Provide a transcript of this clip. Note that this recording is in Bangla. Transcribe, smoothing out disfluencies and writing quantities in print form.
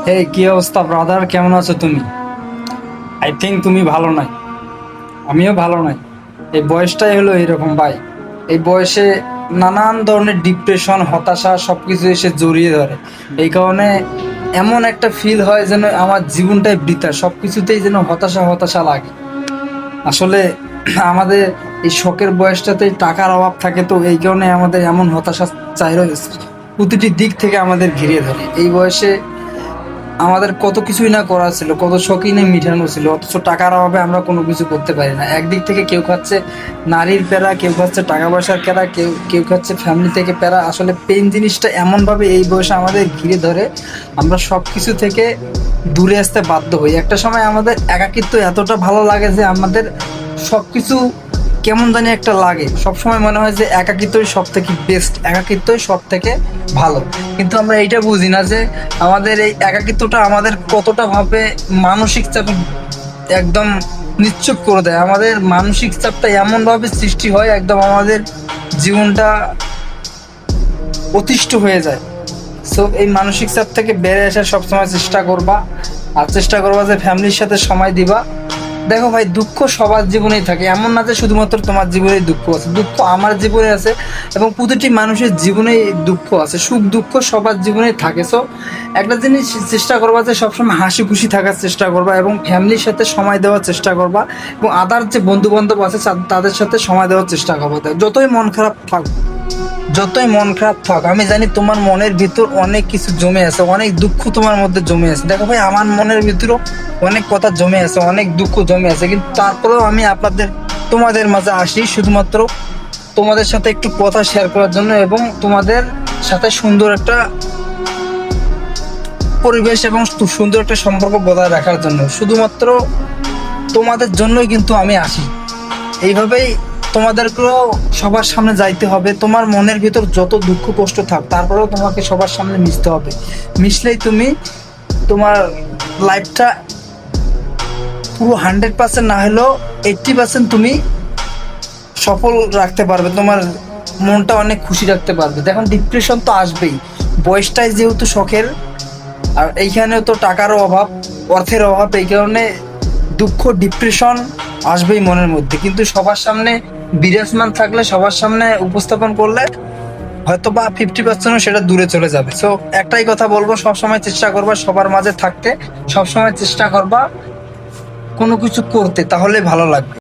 এই কি অবস্থা ব্রাদার, কেমন আছো তুমি? আই থিঙ্ক তুমি ভালো নাই, আমিও ভালো নাই। এই বয়সটাই হলো এরকম ভাই। এই বয়সে নানান ধরনের ডিপ্রেশন, হতাশা সবকিছু এসে জড়িয়ে ধরে। এই কারণে এমন একটা ফিল হয় যেন আমার জীবনটাই বৃথা, সবকিছুতেই যেন হতাশা হতাশা লাগে। আসলে আমাদের এই শখের বয়সটাতেই টাকার অভাব থাকে, তো এই কারণে আমাদের এমন হতাশা চাইরো প্রতিটি দিক থেকে আমাদের ঘিরে ধরে। এই বয়সে আমাদের কত কিছুই না করা ছিল, কত শখই না মিটানো ছিল, অথচ টাকার অভাবে আমরা কোনো কিছু করতে পারি না। একদিক থেকে কেউ খাচ্ছে নারীর প্যারা, কেউ খাচ্ছে টাকা পয়সার প্যারা, কেউ কেউ খাচ্ছে ফ্যামিলি থেকে প্যারা। আসলে পেন জিনিসটা এমনভাবে এই বয়সে আমাদের ঘিরে ধরে, আমরা সব কিছু থেকে দূরে আসতে বাধ্য হই। একটা সময় আমাদের একাকিত্ব এতটা ভালো লাগে যে আমাদের সব কিছু কেমন জানি একটা লাগে। সবসময় মনে হয় যে একাকিত্বই সব থেকে বেস্ট, একাকিত্বই সব থেকে ভালো। কিন্তু আমরা এইটা বুঝি না যে আমাদের এই একাকিত্বটা আমাদের কতটা ভাবে মানসিক চাপ একদম নিশ্চুপ করে দেয়। আমাদের মানসিক চাপটা এমনভাবে সৃষ্টি হয়, একদম আমাদের জীবনটা অতিষ্ঠ হয়ে যায়। সো এই মানসিক চাপ থেকে বেড়ে আসার সবসময় চেষ্টা করবা, আর চেষ্টা করবা যে ফ্যামিলির সাথে সময় দিবা। দেখো ভাই, দুঃখ সবার জীবনেই থাকে, এমন না যে শুধুমাত্র তোমার জীবনেই দুঃখ আছে। দুঃখ আমার জীবনে আছে এবং প্রতিটি মানুষের জীবনেই দুঃখ আছে, সুখ দুঃখ সবার জীবনেই থাকে। সো একটা জিনিস চেষ্টা করবা যে সবসময় হাসি খুশি থাকার চেষ্টা করবা এবং ফ্যামিলির সাথে সময় দেওয়ার চেষ্টা করবা, এবং আদার যে বন্ধু বান্ধব আছে তাদের সাথে সময় দেওয়ার চেষ্টা করবা। যতই মন খারাপ থাক, যতই মন খারাপ থাক, আমি জানি তোমার মনের ভিতর অনেক কিছু জমে আছে, অনেক দুঃখ তোমার মধ্যে জমে আছে। দেখো ভাই, আমার মনের ভিতরও অনেক কথা জমে আছে, অনেক দুঃখ জমে আছে, কিন্তু তারপরেও আমি তোমাদের মাঝে আসি শুধুমাত্র তোমাদের সাথে একটু কথা শেয়ার করার জন্য এবং তোমাদের সাথে সুন্দর একটা পরিবেশ এবং সুন্দর একটা সম্পর্ক বজায় রাখার জন্য। শুধুমাত্র তোমাদের জন্যই কিন্তু আমি আসি। এইভাবেই তোমাদেরকেও সবার সামনে যাইতে হবে। তোমার মনের ভিতর যত দুঃখ কষ্ট থাক, তারপরেও তোমাকে সবার সামনে মিশতে হবে। মিশলেই তুমি তোমার লাইফটা পুরো 100% না হলেও 80% তুমি সফল রাখতে পারবে, তোমার মনটা অনেক খুশি রাখতে পারবে। দেখুন, ডিপ্রেশন তো আসবেই, বয়সটাই যেহেতু শখের, আর এইখানেও তো টাকারও অভাব, অর্থের অভাব। এই কারণে দুঃখ ডিপ্রেশন আসবেই মনের মধ্যে, কিন্তু সবার সামনে বিরাজমান থাকলে, সবার সামনে উপস্থাপন করলে হয়তো বা 50%ও সেটা দূরে চলে যাবে। সো একটাই কথা বলবো, সবসময় চেষ্টা করবা সবার মাঝে থাকতে, সবসময় চেষ্টা করবা কোনো কিছু করতে, তাহলে ভালো লাগবে।